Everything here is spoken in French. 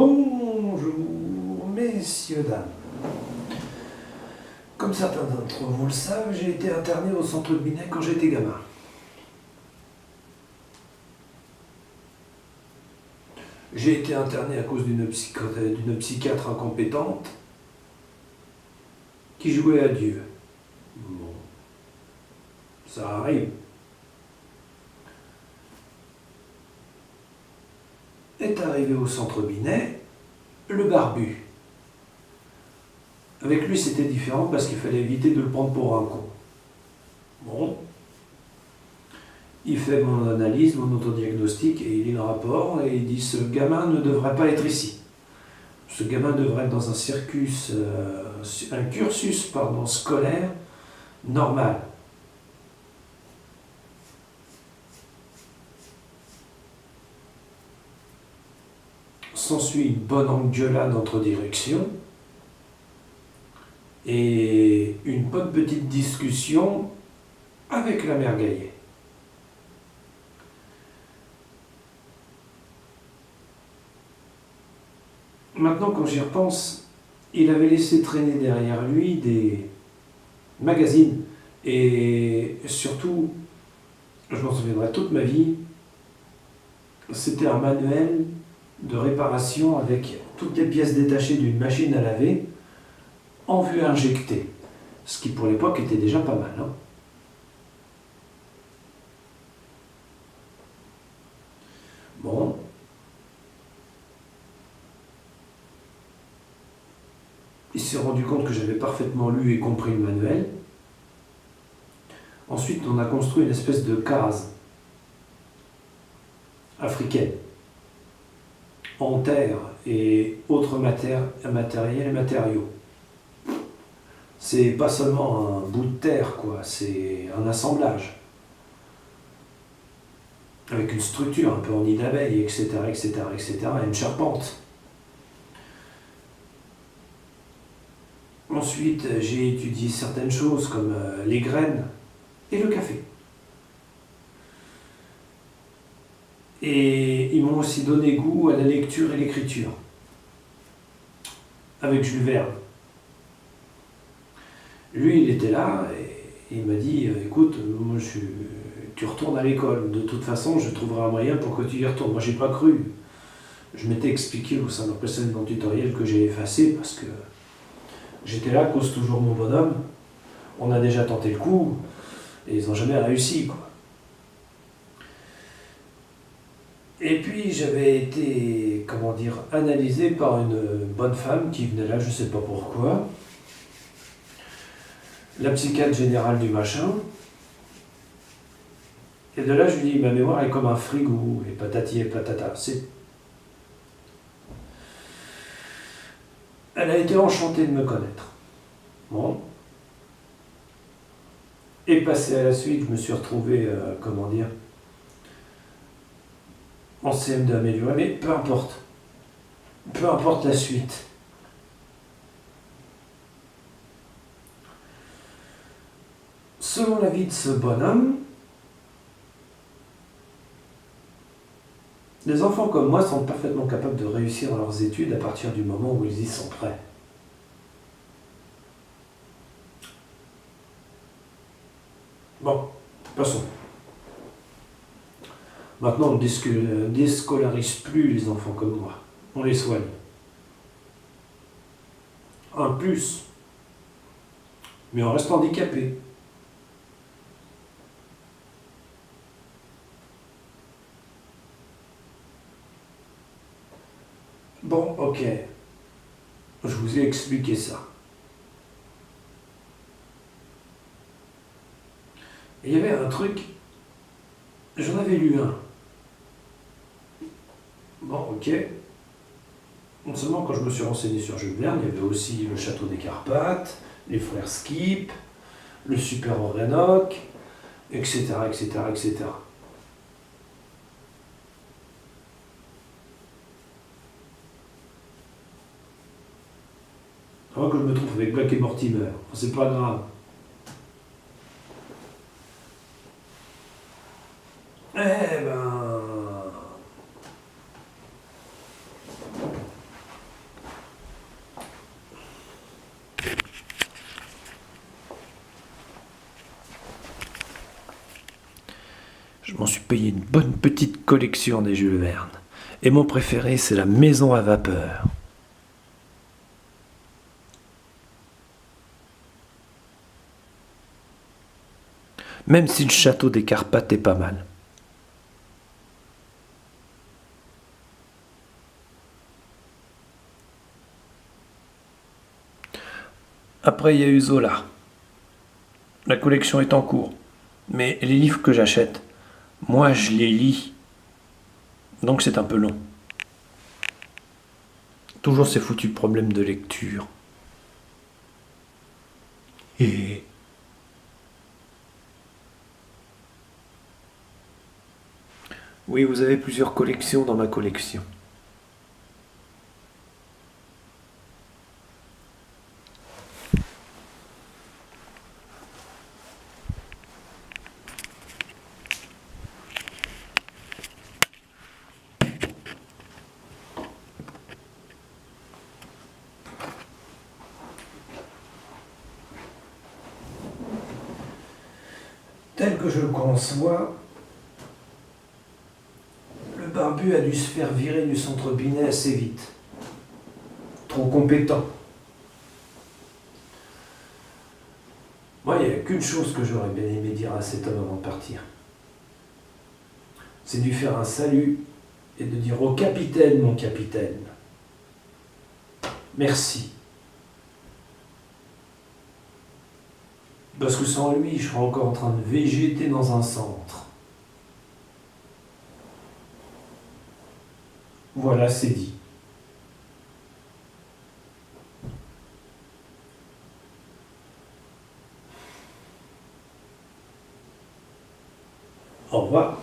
Bonjour, messieurs, dames. Comme certains d'entre vous le savent, j'ai été interné au centre de Binet quand j'étais gamin. J'ai été interné à cause d'une psychiatre incompétente qui jouait à Dieu. Bon, ça arrive. Est arrivé au centre Binet le barbu. Avec lui, c'était différent parce qu'il fallait éviter de le prendre pour un con. Bon. Il fait mon analyse, mon autodiagnostic, et il lit le rapport, et il dit « Ce gamin ne devrait pas être ici. Ce gamin devrait être dans un cursus scolaire normal. » S'ensuit une bonne engueulade entre directions, et une bonne petite discussion avec la mère Gaillet. Maintenant, quand j'y repense, il avait laissé traîner derrière lui des magazines. Et surtout, je m'en souviendrai toute ma vie, c'était un manuel de réparation avec toutes les pièces détachées d'une machine à laver en vue injectée. Ce qui pour l'époque était déjà pas mal. Hein. Bon. Il s'est rendu compte que j'avais parfaitement lu et compris le manuel. Ensuite, on a construit une espèce de case africaine en terre et autres matériels et matériaux. C'est pas seulement un bout de terre, quoi, c'est un assemblage. Avec une structure un peu en nid d'abeille, etc., etc., etc., et une charpente. Ensuite, j'ai étudié certaines choses comme les graines et le café. Et ils m'ont aussi donné goût à la lecture et l'écriture. Avec Jules Verne. Lui, il était là et il m'a dit « Écoute, moi, tu retournes à l'école. De toute façon, je trouverai un moyen pour que tu y retournes. » Moi, j'ai pas cru. Je m'étais expliqué au sein d'un précédent tutoriel que j'ai effacé parce que j'étais là, cause toujours mon bonhomme. On a déjà tenté le coup et ils n'ont jamais réussi, quoi. Et puis j'avais été, analysé par une bonne femme qui venait là, je sais pas pourquoi. La psychiatre générale du machin. Et de là, je lui dis, ma mémoire est comme un frigo, et patati et patata. Elle a été enchantée de me connaître. Bon. Et passé à la suite, je me suis retrouvé, en CM2 amélioré, mais peu importe. Peu importe la suite. Selon l'avis de ce bonhomme, les enfants comme moi sont parfaitement capables de réussir leurs études à partir du moment où ils y sont prêts. Bon, passons. Maintenant, on ne déscolarise plus les enfants comme moi. On les soigne. Un plus. Mais on reste handicapé. Bon, ok. Je vous ai expliqué ça. Et il y avait un truc, j'en avais lu un. Bon, ok. Non seulement quand je me suis renseigné sur Jules Verne, il y avait aussi le château des Carpates, les frères Skip, le super Orénoque, etc., etc., etc. Avant que je me trouve avec Black et Mortimer, c'est pas grave. Eh ben... Je m'en suis payé une bonne petite collection des Jules Verne. Et mon préféré, c'est la Maison à vapeur. Même si le château des Carpates est pas mal. Après, il y a eu Zola. La collection est en cours. Mais les livres que j'achète, moi, je les lis. Donc c'est un peu long. Toujours ces foutus problèmes de lecture. Et... Oui, vous avez plusieurs collections dans ma collection. Tel que je le conçois, le barbu a dû se faire virer du centre Binet assez vite. Trop compétent. Moi, il n'y a qu'une chose que j'aurais bien aimé dire à cet homme avant de partir. C'est de lui faire un salut et de dire au capitaine, mon capitaine, merci. Parce que sans lui, je serais encore en train de végéter dans un centre. Voilà, c'est dit. Au revoir.